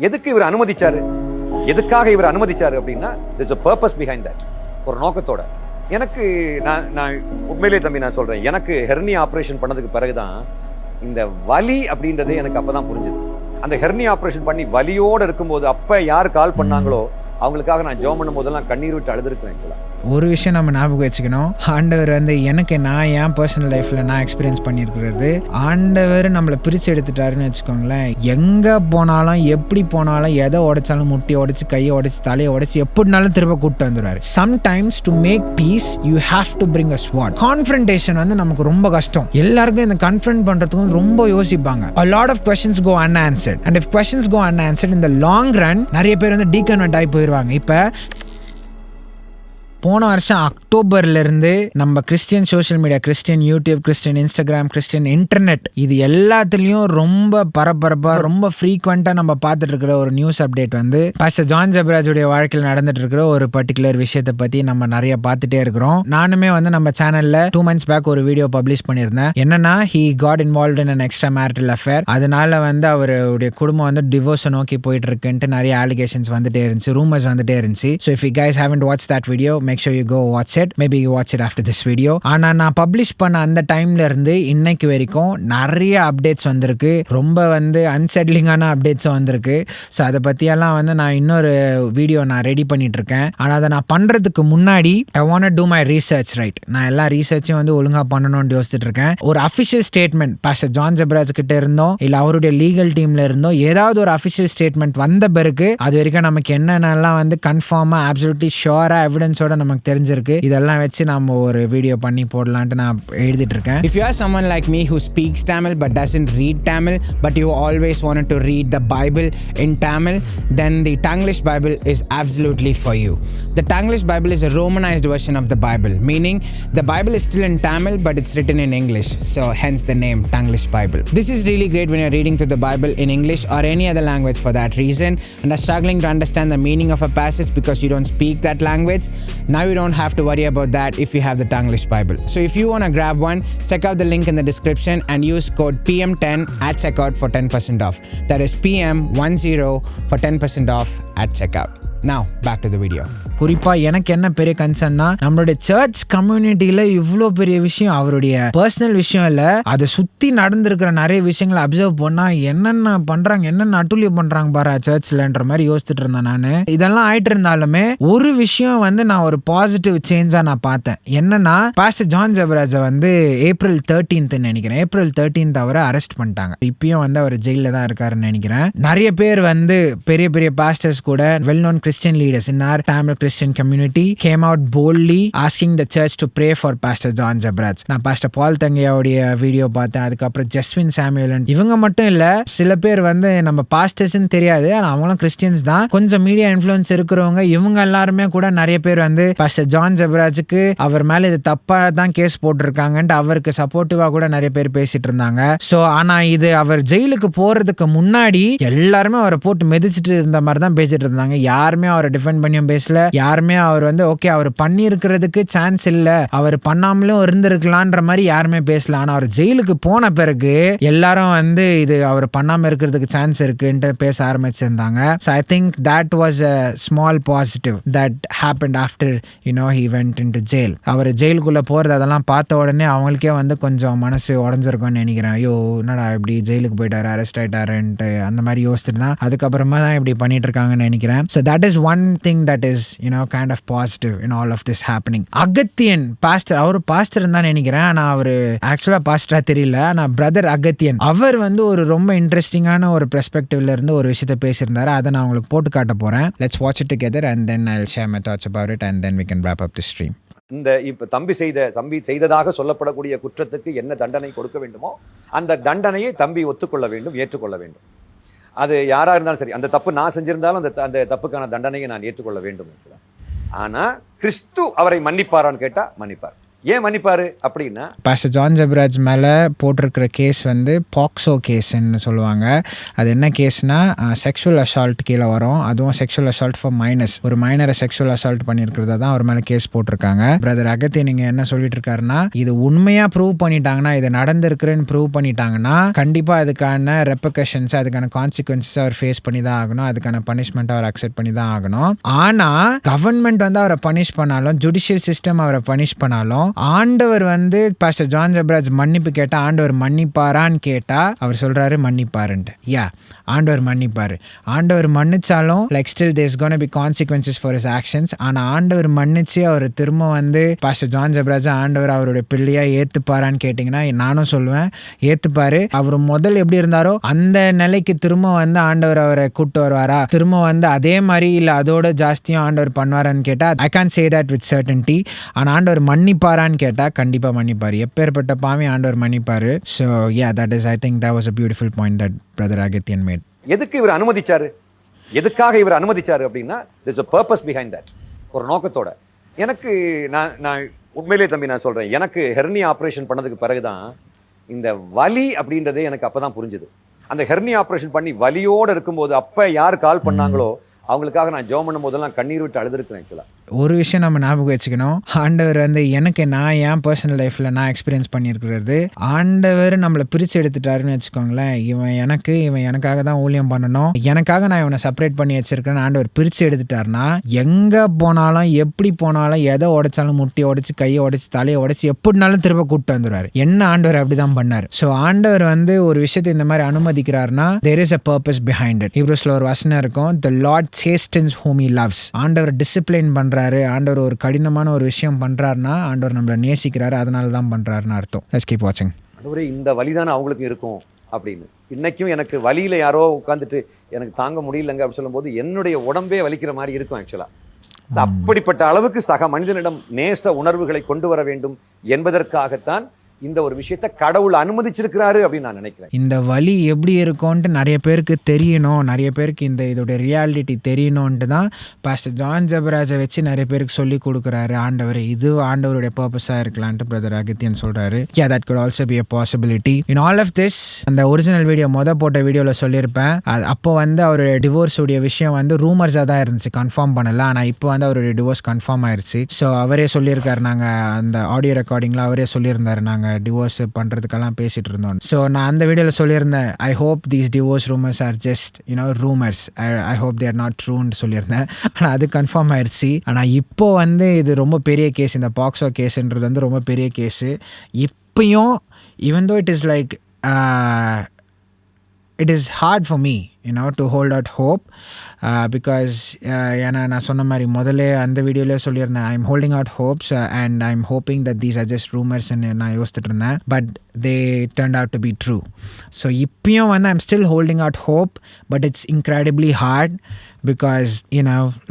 எதுக்கு இவர் அனுமதிச்சாரு, எதுக்காக இவர் அனுமதிச்சாரு அப்படின்னா there's a purpose behind that. ஒரு நோக்கத்தோட. எனக்கு நான் உண்மையிலே தம்பி நான் சொல்றேன், எனக்கு ஹெர்னியா ஆப்ரேஷன் பண்ணதுக்கு பிறகுதான் இந்த வலி அப்படின்றதே எனக்கு அப்பதான் புரிஞ்சுது. அந்த ஹெர்னியா ஆப்ரேஷன் பண்ணி வலியோட இருக்கும்போது அப்ப யார் கால் பண்ணாங்களோ அவங்களுக்காக நான் ஜெபம் பண்ணும் போதெல்லாம் கண்ணீர் விட்டு அழுதுருக்கேன். ஒரு விஷயம் நம்ம ஞாபகம் வச்சுக்கணும், ஆண்டவர் வந்து எனக்கு நான் என் பர்சனல் லைஃப்பில் நான் எக்ஸ்பீரியன்ஸ் பண்ணியிருக்கிறது, ஆண்டவர் நம்மளை பிரித்து எடுத்துட்டாருன்னு வச்சுக்கோங்களேன். எங்கே போனாலும் எப்படி போனாலும் எதை உடைச்சாலும் முட்டி உடைச்சி கையை உடைச்சி தலையை உடைச்சி எப்படினாலும் திரும்ப கூப்பிட்டு வந்துடுவார். Sometimes to make peace you have to bring a swat. Confrontation வந்து நமக்கு ரொம்ப கஷ்டம். எல்லாருக்கும் இந்த கன்ஃபரன்ட் பண்ணுறதுக்கும் ரொம்ப யோசிப்பாங்க. A lot of questions go unanswered and if questions go unanswered in the long run நிறைய பேர் வந்து டீகன்வெர்ட் ஆகி போயிடுவாங்க. இப்போ போன வருஷம் அக்டோபர்லேருந்து நம்ம Christian social media, Christian YouTube, Christian Instagram, Christian internet, இது எல்லாத்துலேயும் ரொம்ப பரபரப்பாக ரொம்ப ஃப்ரீக்வெண்ட்டாக நம்ம பார்த்துட்டு இருக்கிற ஒரு நியூஸ் அப்டேட் வந்து பாஸ்டர் ஜான் ஜெபராஜுடைய வாழ்க்கையில் நடந்துட்டு இருக்கிற ஒரு பர்டிகுலர் விஷயத்தை பற்றி நம்ம நிறைய பார்த்துட்டே இருக்கிறோம். நானுமே வந்து நம்ம சேனலில் 2 months பேக் ஒரு வீடியோ பப்ளிஷ் பண்ணியிருந்தேன். என்னன்னா he got involved in an extra marital affair. அதனால வந்து அவருடைய குடும்பம் வந்து டிவோர்ஸை நோக்கி போயிட்டு இருக்குன்ட்டு நிறைய அலிகேஷன்ஸ் வந்துட்டே இருந்துச்சு, ரூமர்ஸ் வந்துட்டே இருந்துச்சு. So if you guys haven't watched that video, make sure you go watch it. Maybe you watch it after this video. ஆனா நான் பப்ளிஷ் பண்ண அந்த டைம்ல இருந்து இன்னைக்கு வரைக்கும் நிறைய அப்டேட்ஸ் வந்திருக்கு. ரொம்ப வந்து அன்செட்லிங்கான அப்டேட்ஸும் வந்திருக்கு. ஸோ அதை பற்றியெல்லாம் வந்து நான் இன்னொரு வீடியோ நான் ரெடி பண்ணிட்டு இருக்கேன். ஆனால் அதை நான் பண்ணுறதுக்கு முன்னாடி I want to do my research right. நான் எல்லா ரீசர்ச்சையும் வந்து ஒழுங்காக பண்ணணும்னு யோசிச்சுட்டு இருக்கேன். ஒரு official statement pastor John Jebaraj கிட்ட இருந்தோ இல்லை அவருடைய லீகல் டீம்ல இருந்தோ ஏதாவது ஒரு அஃபிஷியல் ஸ்டேட்மெண்ட் வந்த பிறகு அது வரைக்கும் நமக்கு என்னென்னலாம் வந்து கன்ஃபார்மாக அப்சல்யூட்லி ஷுவராக எவிடன்ஸோட நமக்கு தெரிஞ்சிருக்கு. இதெல்லாம் வச்சு நம்ம ஒரு வீடியோ பண்ணி போடலான்ட்டு நான் எழுதிட்டு இருக்கேன். If you are someone like me who speaks Tamil but doesn't read Tamil, but you always wanted to read the Bible in Tamil, then the Tanglish Bible is absolutely for you. The Tanglish Bible is a Romanized version of the Bible, meaning the Bible is still in Tamil but it's written in English, so hence the name Tanglish Bible. This is really great when you're reading through the Bible in English or any other language for that reason and are struggling to understand the meaning of a passage because you don't speak that language. Now you don't have to worry about that if you have the Tanglish Bible. So if you want to grab one, check out the link in the description and use code PM10 at checkout for 10% off. That is PM10 for 10% off at checkout. Now back to the video. குறிப்பாக எனக்கு என்ன பெரிய கன்சர்ன்னா, நம்மளுடைய search கம்யூனிட்டியில் இவ்வளோ பெரிய விஷயம் அவருடைய பர்சனல் விஷயம் இல்லை, அதை சுற்றி நடந்திருக்கிற நிறைய விஷயங்களை அப்சர்வ் பண்ணால் என்னென்ன பண்ணுறாங்க, என்னென்ன அட்டூழியம் பண்ணுறாங்க பாரு சர்ச்லன்ற மாதிரி யோசிச்சுட்டு இருந்தேன் நான். இதெல்லாம் ஆயிட்டு இருந்தாலுமே ஒரு விஷயம் வந்து நான் ஒரு பாசிட்டிவ் சேஞ்சாக நான் பார்த்தேன். என்னன்னா, பாஸ்டர் ஜான் ஜெபராஜை வந்து April 13th நினைக்கிறேன், April 13th அவரை அரெஸ்ட் பண்ணிட்டாங்க. இப்பயும் வந்து அவர் ஜெயிலில் தான் இருக்காருன்னு நினைக்கிறேன். நிறைய பேர் வந்து பெரிய பெரிய பாஸ்டர்ஸ் கூட well known Christian leaders in our Tamil Christian community came out boldly asking the church to pray for Pastor John Zebraj. நான் பாஸ்டர் பால் தங்கையாவுடைய வீடியோ பார்த்தேன். அதுக்கப்புறம் ஜஸ்வின் சாமுவேல், இவங்க மட்டும் இல்ல, சில பேர் வந்து நம்ம பாஸ்டர்ஸ்ன்னு தெரியாது, ஆனால் அவங்களும் கிறிஸ்டியன்ஸ் தான், கொஞ்சம் மீடியா இன்ஃப்ளூயன்ஸ் இருக்கிறவங்க, இவங்க எல்லாருமே கூட நிறைய பேர் வந்து பாஸ்டர் ஜான் ஜெபராஜுக்கு அவர் மேல இது தப்பா தான் கேஸ் போட்டிருக்காங்கன்ட்டு அவருக்கு சப்போர்ட்டிவா கூட நிறைய பேர் பேசிட்டு இருந்தாங்க. ஸோ ஆனா இது அவர் ஜெயிலுக்கு போறதுக்கு முன்னாடி எல்லாருமே அவரை போட்டு மிதிச்சிட்டு இருந்த மாதிரி தான் பேசிட்டு இருந்தாங்க. யாருமே அவரை டிஃபெண்ட் பண்ணியும் பேசல, யாருமே அவர் வந்து ஓகே அவர் பண்ணி இருக்கிறதுக்கு சான்ஸ் இல்ல, அவர் பண்ணாமலும் இருந்திருக்கலான்ற மாதிரி யாருமே பேசல. ஆனா அவர் ஜெயிலுக்கு போன பிறகு எல்லாரும் வந்து இது அவர் பண்ணாம இருக்கிறதுக்கு சான்ஸ் இருக்குன்ட்டு பேச ஆரம்பிச்சிருந்தாங்க. So I think that was a small positive that happened after he went into jail. அவர் ஜெயிலுக்குள்ள போறது அதெல்லாம் பார்த்த உடனே அவங்களுக்கே வந்து கொஞ்சம் மனசு உடஞ்சிருக்கும்னு நினைக்கிறேன். ஐயோ என்னடா இப்படி ஜெயிலுக்கு போயிட்டாரு, அரெஸ்ட் ஆயிட்டாருன்ட்டு அந்த மாதிரி யோசிச்சுட்டு தான் அதுக்கப்புறமா தான் இப்படி பண்ணிட்டு இருக்காங்கன்னு நினைக்கிறேன். So that is one thing that is kind of positive in all of this happening. Agathiyan pastor, அவர் பாஸ்டர் தான் நினைக்கிறேன், ஆனா அவரு ஆக்சுவலா பாஸ்டரா தெரியல, ஆனா பிரதர் அகத்தியன் அவர் வந்து ஒரு ரொம்ப இன்ட்ரெஸ்டிங்கான ஒரு பெர்ஸ்பெக்டிவ்ல இருந்து ஒரு விஷயத்தை பேசியிருந்தாரு. அதை நான் உங்களுக்கு போட்டு காட்ட போறேன். Let's watch it together and then I'll share my thoughts about it and then we can wrap up the stream. இந்த இப்ப தம்பி செய்ததாக சொல்லப்படக்கூடிய குற்றத்துக்கு என்ன தண்டனை கொடுக்க வேண்டுமோ அந்த தண்டனையை தம்பி ஒத்துக்கொள்ள வேண்டும், ஏற்றுக்கொள்ள வேண்டும். அது யாரா இருந்தாலும் சரி, அந்த தப்பு நான் செஞ்சிருந்தாலும் அந்த தப்புக்கான தண்டனையை நான் ஏற்றுக்கொள்ள வேண்டும். ஆனா கிறிஸ்து அவரை மன்னிப்பாரான்னு கேட்டா மன்னிப்பார். ஏன் மன்னிப்பாரு அப்படின்னா, பாஸ்டர் ஜான் ஜெபராஜ் மேலே போட்டிருக்கிற கேஸ் வந்து பாக்ஸோ கேஸ்ன்னு சொல்லுவாங்க. அது என்ன கேஸ்னா செக்ஷுவல் அசால்ட் கீழே வரும். அதுவும் செக்ஷுவல் அசால்ட் ஃபார் மைனஸ். ஒரு மைனரை செக்ஷுவல் அசால்ட் பண்ணியிருக்கிறதா தான் அவர் மேலே கேஸ் போட்டிருக்காங்க. பிரதர் அகத்தியன் நீங்கள் என்ன சொல்லிட்டு இருக்காருன்னா, இது உண்மையாக ப்ரூவ் பண்ணிட்டாங்கன்னா, இது நடந்திருக்குன்னு ப்ரூவ் பண்ணிட்டாங்கன்னா கண்டிப்பாக அதுக்கான ரெப்பகஷன்ஸ், அதுக்கான கான்சிக்வன்சஸ் அவர் ஃபேஸ் பண்ணி தான் ஆகணும். அதுக்கான பனிஷ்மெண்ட் அவர் அக்செப்ட் பண்ணி தான் ஆகணும். ஆனால் கவர்மெண்ட் வந்து அவரை பனிஷ் பண்ணாலும், ஜுடிஷியல் சிஸ்டம் அவரை பனிஷ் பண்ணாலும், ஆண்டவர் வந்து பாஸ்டர் ஜான் ஜெபராஜ் மன்னிப்பு கேட்டா ஆண்டவர் மன்னிப்பாரான்னு கேட்டா அவர் சொல்றாரு மன்னிப்பாருன்ட்டு. ஆண்டவர் மன்னிப்பாரு. ஆண்டவர் மன்னிச்சாலும் like still there's gonna be consequences for his actions. ஆனால் ஆண்டவர் மன்னிச்சு அவர் திரும்ப வந்து பாஸ்டர் ஜான் ஜெபராஜ் ஆண்டவர் அவருடைய பிள்ளையா ஏத்துப்பாரான்னு கேட்டிங்கன்னா நானும் சொல்லுவேன் ஏத்துப்பாரு. அவர் முதல் எப்படி இருந்தாரோ அந்த நிலைக்கு திரும்ப வந்து ஆண்டவர் அவரை கூட்டு வருவாரா, திரும்ப வந்து அதே மாதிரி இல்லை அதோட ஜாஸ்தியும் ஆண்டவர் பண்ணுவாரான்னு கேட்டா I can say that with certainty. ஆனால் ஆண்டவர் மன்னிப்பாரான்னு கேட்டா கண்டிப்பா மன்னிப்பாரு. எப்பேற்பட்ட பாவி ஆண்டவர் மன்னிப்பாரு. So that is I think that was a beautiful point that brother Agathiyan made. எதுக்கு இவர் அனுமதிச்சாரு, எதுக்காக இவர் அனுமதிச்சாரு அப்படின்னா, there's a purpose behind that. ஒரு நோக்கத்தோட. எனக்கு நான் உண்மையிலே தம்பி நான் சொல்றேன், எனக்கு ஹெர்னியா ஆப்ரேஷன் பண்ணதுக்கு பிறகுதான் இந்த வலி அப்படின்றதே எனக்கு அப்பதான் புரிஞ்சுது. அந்த ஹெர்னியா ஆப்ரேஷன் பண்ணி வலியோட இருக்கும்போது அப்ப யார் கால் பண்ணாங்களோ அவங்களுக்காக நான் ஜெபம் பண்ணும் போதெல்லாம் கண்ணீர் விட்டு அழுதுருக்கிறேன். ஆக்சுவலா ஒரு விஷயம் நம்ம ஞாபகம் வச்சுக்கணும், ஆண்டவர் வந்து எனக்கு நான் என் பர்சனல் லைஃப்பில் நான் எக்ஸ்பீரியன்ஸ் பண்ணியிருக்கிறது, ஆண்டவர் நம்மளை பிரித்து எடுத்துட்டாருன்னு வச்சுக்கோங்களேன். இவன் எனக்காக தான் ஊழியம் பண்ணணும், எனக்காக நான் இவனை செப்பரேட் பண்ணி வச்சிருக்கேன்னு ஆண்டவர் பிரித்து எடுத்துட்டாருன்னா எங்கே போனாலும் எப்படி போனாலும் எதை உடைச்சாலும் முட்டியை உடைச்சி கையை உடைச்சி தலையை உடைச்சி எப்படினாலும் திரும்ப கூப்பிட்டு வந்துடுவார். என்ன ஆண்டவர் அப்படி தான் பண்ணார். ஸோ ஆண்டவர் வந்து ஒரு விஷயத்தை இந்த மாதிரி அனுமதிக்கிறாருன்னா there is a purpose behind it. ஹீப்ரூஸ்ல ஒரு வசனம் இருக்கும், the Lord chastens whom he loves. ஆண்டவர் டிசிப்ளின் பண்றாரு. ஆண்டவர் ஒரு கடினமான ஒரு விஷயம் பண்றாருன்னா ஆண்டவர் நம்மளை நேசிக்கிறாரு, அதனால தான் பண்றாருன்னு அர்த்தம். Let's keep watching. ஆண்டவரே இந்த வலிதானே அவங்களுக்கு இருக்கும் அப்படின்னு. இன்னைக்கும் எனக்கு வலியில யாரோ உட்காந்துட்டு எனக்கு தாங்க முடியலங்க அப்படின்னு சொல்லும்போது என்னுடைய உடம்பே வலிக்கிற மாதிரி இருக்கும் ஆக்சுவலா. அப்படிப்பட்ட அளவுக்கு சக மனிதனிடம் நேச உணர்வுகளை கொண்டு வர வேண்டும் என்பதற்காகத்தான் இந்த ஒரு விஷயத்தை கடவுள் அனுமதிச்சிருக்கிறாரு அப்படின்னு நான் நினைக்கிறேன். இந்த வலி எப்படி இருக்கும்ன்ட்டு நிறைய பேருக்கு தெரியணும், நிறைய பேருக்கு இதோட ரியாலிட்டி தெரியணும்ன்ட்டு தான் பாஸ்டர் ஜான் ஜெபராஜை வச்சு நிறைய பேருக்கு சொல்லி கொடுக்குறாரு ஆண்டவர். இது ஆண்டவருடைய பர்பஸாக இருக்கலான்ட்டு பிரதர் அகத்தியன் சொல்கிறாரு. that could also be a possibility in all of this. அந்த ஒரிஜினல் வீடியோ போட்ட வீடியோவில் சொல்லியிருப்பேன், அப்போ வந்து அவருடைய டிவோர்ஸ் உடைய விஷயம் வந்து ரூமர்ஸாக தான் இருந்துச்சு, கன்ஃபார்ம் பண்ணல. ஆனால் இப்போ வந்து அவருடைய டிவோர்ஸ் கன்ஃபார்ம் ஆயிடுச்சு. ஸோ அவரே சொல்லியிருக்காரு, நாங்கள் அந்த ஆடியோ ரெக்கார்டிங்கில் அவரே சொல்லியிருந்தாரு நாங்கள் டிவோர்ஸ் பண்ணுறதுக்கெல்லாம் பேசிட்டு இருந்தோம். ஸோ நான் அந்த வீடியோவில் சொல்லியிருந்தேன், I hope these divorce rumours are just rumours, I hope they're not ட்ரூன்னு சொல்லியிருந்தேன். ஆனால் அது கன்ஃபார்ம் ஆயிடுச்சு. ஆனால் இப்போ வந்து இது ரொம்ப பெரிய கேஸ், இந்த பாக்ஸோ கேஸுன்றது வந்து ரொம்ப பெரிய கேஸு. இப்பயும் even though it is like it is hard for me to hold out hope because ஏன்னா நான் சொன்ன மாதிரி முதல்ல அந்த வீடியோவிலே சொல்லியிருந்தேன், I am holding out hopes and I am hoping that these are just ரூமர்ஸ்ன்னு நான் யோசிச்சுட்டு இருந்தேன். But they turned out to be true. So இப்பயும் வந்து I am still holding out hope, but it's incredibly hard because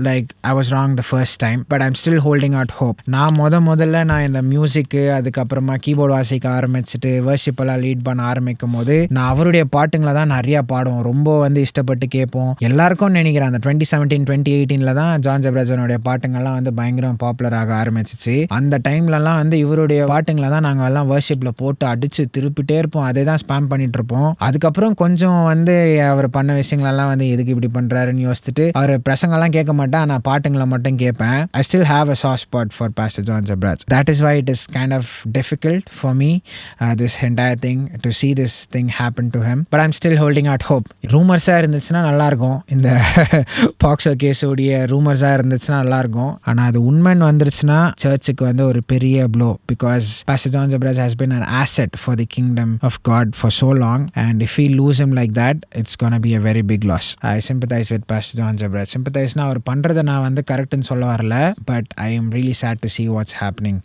like I was wrong the first time, but I'm still holding out hope. நான் முதல்ல நான் இந்த மியூசிக்கு அதுக்கப்புறமா keyboard வாசிக்க ஆரம்பிச்சுட்டு வர்ஷிப்பெல்லாம் lead பண்ண ஆரம்பிக்கும் போது நான் அவருடைய பாட்டுங்களை தான் நிறையா பாடுவோம், ரொம்ப வந்து இஷ்டப்பட்டு கேட்போம். எல்லாருக்கும் நினைக்கிறேன் அந்த 2017 2018 தான் ஜான் ஜெபராஜனுடைய பாட்டுங்கள்லாம் வந்து பயங்கரம் பாப்புலர் ஆக ஆரம்பிச்சிச்சு. அந்த டைம்லலாம் வந்து இவருடைய பாட்டுங்களை தான் நாங்கள் எல்லாம் வர்ஷிப்பில் போட்டு அடித்து திருப்பிட்டே இருப்போம், அதே தான் ஸ்பேம் பண்ணிட்டு இருப்போம். அதுக்கப்புறம் கொஞ்சம் வந்து அவர் பண்ண விஷயங்களெல்லாம் வந்து எதுக்கு இப்படி பண்ணுறாருன்னு யோசிச்சுட்டு அவர் பிரசங்கெல்லாம் கேட்க மாட்டேன், ஆனால் பாட்டுங்களை மட்டும் கேட்பேன். I still have a soft spot for Pastor John Jebraz. That is why it is kind of difficult for me, this entire thing, to see this thing happen to him. But I'm still holding out hope. ரூமர்ஸாக இருந்துச்சுன்னா நல்லாயிருக்கும், இந்த பாக்ஸோ கேஸோடைய ரூமர்ஸாக இருந்துச்சுன்னா நல்லாயிருக்கும். ஆனால் அது உண்மைன்னு வந்துருச்சுன்னா சர்ச்சுக்கு வந்து ஒரு பெரிய blow, because Pastor John Jebraz has been an asset for the kingdom of God for so long, and if we lose him like that, it's gonna be a very big loss. I sympathize with Pastor John Jebraz. Sympathize-னா அவர் பண்ணுறதை நான் வந்து கரெக்டுன்னு சொல்ல வரல, but I am really chat to see what's happening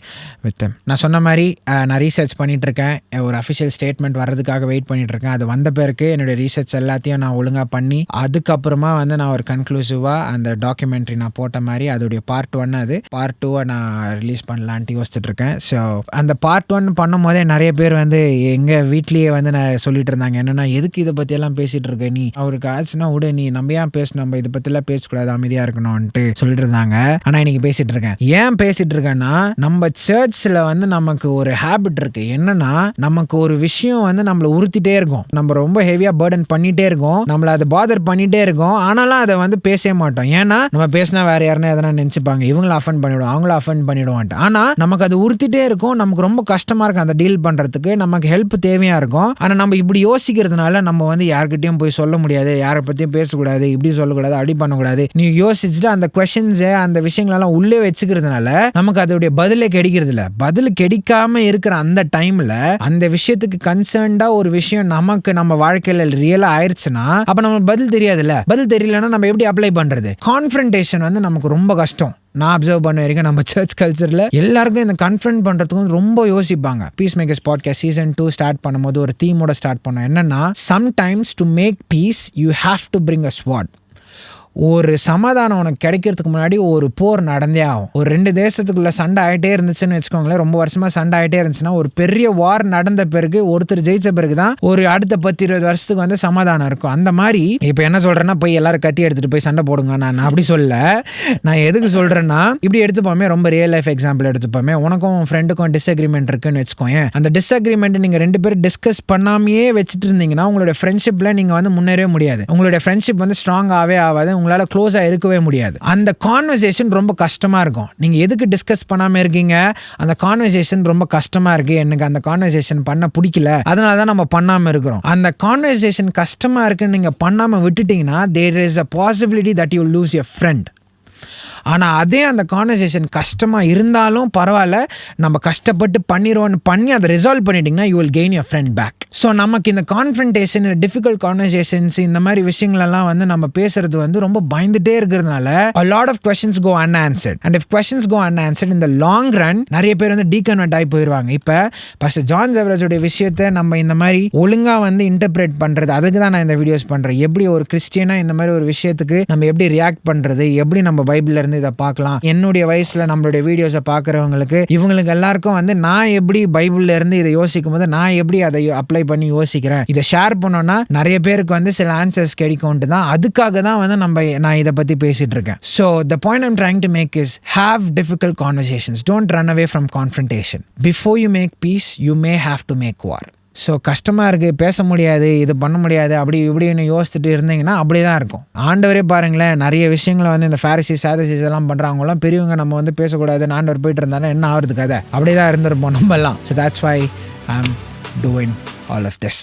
with them. நான் சொன்ன மாதிரி நான் ரீசர்ச் பண்ணிகிட்டு இருக்கேன், ஒரு அஃபிஷியல் ஸ்டேட்மெண்ட் வர்றதுக்காக வெயிட் பண்ணிகிட்டு இருக்கேன். அது வந்த பிறகு என்னுடைய ரீசர்ச் எல்லாத்தையும் நான் ஒழுங்காக ஒழுங்காக பண்ணி அதுக்கப்புறமா வந்து நான் ஒரு கன்க்ளூசிவாக அந்த டாக்குமெண்ட்ரி நான் போட்ட மாதிரி அதோடைய பார்ட் 1 அது பார்ட் 2 நான் ரிலீஸ் பண்ணலான்ட்டு யோசிச்சுட்டு இருக்கேன். ஸோ அந்த பார்ட் 1 பண்ணும் போதே நிறைய பேர் வந்து எங்கள் வீட்லேயே வந்து நான் சொல்லிட்டு இருந்தாங்க, என்னன்னா எதுக்கு இதை பற்றியெல்லாம் பேசிகிட்டு இருக்க நீ, அவருக்கு ஆச்சுன்னா விட, நீ நம்ம ஏன் பேசணும், நம்ம இதை பற்றிலாம் பேசக்கூடாது, அமைதியாக இருக்கணும்ன்ட்டு சொல்லிட்டு இருந்தாங்க. ஆனால் இன்னைக்கு பேசிகிட்டு இருக்கேன். ஏன் பேசிகிட்டு இருக்கேன்னா, நம்ம சர்ச்சில் வந்து நமக்கு ஒரு ஹேபிட் இருக்குது. என்னன்னா, நமக்கு ஒரு விஷயம் வந்து நம்மளை உறுத்திட்டே இருக்கும், நம்ம ரொம்ப ஹெவியாக பேர்டன் பண்ணிகிட்டே இருக்கோம், நம்மளை அதை பாதர் பண்ணிகிட்டே இருக்கோம். ஆனாலும் அதை வந்து பேசவே மாட்டோம். ஏன்னா நம்ம பேசினா வேற யாருன்னா எதனா நினச்சிப்பாங்க, இவங்கள அஃபெண்ட் பண்ணிவிடுவோம், அவங்கள அஃபெண்ட் பண்ணிவிடுவான்ட்டு. ஆனால் நமக்கு அது உறுத்திட்டே இருக்கும், நமக்கு ரொம்ப கஷ்டமாக இருக்கும் அந்த டீல் பண்ணுறதுக்கு, நமக்கு ஹெல்ப் தேவையாக இருக்கும். ஆனால் நம்ம இப்படி யோசிக்கிறதுனால நம்ம வந்து யார்கிட்டையும் போய் சொல்ல முடியாது, யாரை பற்றியும் பேசக்கூடாது, இப்படி சொல்லக்கூடாது, அப்படி பண்ணக்கூடாது. நீ யோசிச்சுட்டு அந்த கொஸ்டின்ஸை அந்த விஷயங்களெல்லாம் உள்ளே வச்சுக்கிறதுனால நமக்கு அதோடைய பதிலே கிடைக்கிறது இல்லை. பதில் கிடைக்காம இருக்கிற அந்த டைம்ல அந்த விஷயத்துக்கு கன்சர்ன்டா ஒரு விஷயம் நமக்கு நம்ம வாழ்க்கையில ரியலா ஆயிடுச்சுன்னா அப்ப நமக்கு பதில் தெரியாதுல்ல. பதில் தெரியலன்னா நம்ம எப்படி அப்ளை பண்றது? கான்ஃபரன்டேஷன் வந்து நமக்கு ரொம்ப கஷ்டம். நான் அப்சர்வ் பண்ண வரைக்கும் நம்ம சர்ச் கல்ச்சரில் எல்லாருக்கும் இந்த கன்ஃபரன்ட் பண்ணுறதுக்கு ரொம்ப யோசிப்பாங்க. Peace makers podcast season 2 start பண்ணும்போது ஒரு தீமோட ஸ்டார்ட் பண்ணோம். என்னன்னா, sometimes to make peace you have to bring a sword. ஒரு சமாதானம் உனக்கு கிடைக்கிறதுக்கு முன்னாடி ஒரு போர் நடந்தே ஆகும். ஒரு 2 தேசத்துக்குள்ள சண்டை ஆகிட்டே இருந்துச்சுன்னு வச்சுக்கோங்களேன், ரொம்ப வருஷமா சண்டை ஆகிட்டே இருந்துச்சுன்னா, ஒரு பெரிய வார் நடந்த பிறகு, ஒருத்தர் ஜெயிச்ச பிறகு தான் ஒரு அடுத்த 10-20 வருஷத்துக்கு வந்து சமாதானம் இருக்கும். அந்த மாதிரி இப்போ என்ன சொல்கிறேன்னா, போய் எல்லாரும் கத்தி எடுத்துகிட்டு போய் சண்டை போடுங்க, நான் அப்படி சொல்ல. நான் எதுக்கு சொல்கிறேன்னா, இப்படி எடுத்துப்போமே, ரொம்ப ரியல் லைஃப் எக்ஸாம்பிள் எடுத்துப்போமே. உனக்கும் உன் ஃப்ரெண்டுக்கும் டிஸ்அக்ரிமெண்ட் இருக்குன்னு வச்சுக்கோங்க. அந்த டிஸ்அக்ரிமெண்ட் நீங்கள் 2 பேரும் டிஸ்கஸ் பண்ணாமையே வச்சுட்டு இருந்தீங்கன்னா உங்களுடைய ஃப்ரெண்ட்ஷிப்பில் நீங்கள் வந்து முன்னேறவே முடியாது. உங்களுடைய ஃப்ரெண்ட்ஷிப் வந்து ஸ்ட்ராங் ஆகாது, உங்களால் க்ளோஸாக இருக்கவே முடியாது. அந்த கான்வர்சேஷன் ரொம்ப கஷ்டமாக இருக்கும். நீங்கள் எதுக்கு டிஸ்கஸ் பண்ணாமல் இருக்கீங்க? அந்த கான்வர்சேஷன் ரொம்ப கஷ்டமாக இருக்குது, எனக்கு அந்த கான்வர்சேஷன் பண்ண பிடிக்கல, அதனால தான் நம்ம பண்ணாமல் இருக்கிறோம். அந்த கான்வர்சேஷன் கஷ்டமாக இருக்குன்னு நீங்கள் பண்ணாமல் விட்டுட்டீங்கன்னா there is a possibility that you will lose your friend. ஆனால் அதே அந்த கான்வர்சேஷன் கஷ்டமாக இருந்தாலும் பரவாயில்ல, நம்ம கஷ்டப்பட்டு பண்ணிடுவோன்னு பண்ணி அதை ரிசால்வ் பண்ணிட்டீங்கன்னா you will gain your friend back. So நமக்கு இந்த கான்ஃபரன்டேஷன், டிஃபிகல்ட் கான்வர்சேஷன்ஸ், இந்த மாதிரி விஷயங்களெல்லாம் வந்து நம்ம பேசுறது வந்து ரொம்ப பயந்துட்டே இருக்கிறதுனால a lot of questions go unanswered. And if questions go unanswered in the long run, நிறைய பேர் வந்து டீகன்வெர்ட் ஆகி போயிடுவாங்க. இப்போ பாஸ்டர் ஜான் ஜெவரேஜோட விஷயத்தை நம்ம இந்த மாதிரி ஒழுங்காக வந்து இன்டர்பிரேட் பண்ணுறது, அதுக்கு தான் நான் இந்த வீடியோஸ் பண்ணுறேன். எப்படி ஒரு கிறிஸ்டியனாக இந்த மாதிரி ஒரு விஷயத்துக்கு நம்ம எப்படி ரியாக்ட் பண்ணுறது, எப்படி நம்ம பைபிள்ல இருந்து இதை பார்க்கலாம். என்னுடைய வயசுல நம்மளுடைய வீடியோஸை பார்க்குறவங்களுக்கு, இவங்களுக்கு எல்லாருக்கும் வந்து நான் எப்படி பைபிள்ல இருந்து இதை யோசிக்கும் போது நான் எப்படி அதை அப்ளை பண்ணி யோசிக்கிறேன், இதை ஷேர் பண்ணோம்னா நிறைய பேருக்கு வந்து சில ஆன்சர்ஸ் கிடைக்கும்ட்டு தான், அதுக்காக தான் வந்து நான் இதை பற்றி பேசிட்டு இருக்கேன். So the point I'm trying to make is have difficult conversations. Don't run away from confrontation. Before you make peace, you may have to make war. So கஷ்டமாக இருக்குது, பேச முடியாது, இது பண்ண முடியாது, அப்படி இப்படின்னு யோசிச்சுட்டு இருந்தீங்கன்னா அப்படி தான் இருக்கும். ஆண்டவரே பாருங்களேன், நிறைய விஷயங்களை வந்து இந்த ஃபேரிசீஸ் சாதசீஸ் எல்லாம் பண்ணுறாங்களாம், பெரியவங்க நம்ம வந்து பேசக்கூடாதுன்னு ஆண்டவர் போயிட்டு இருந்தாலும் என்ன ஆகுறது கதை, அப்படி தான் இருந்திருப்போம் நம்மலாம். So that's why I'm doing all of this.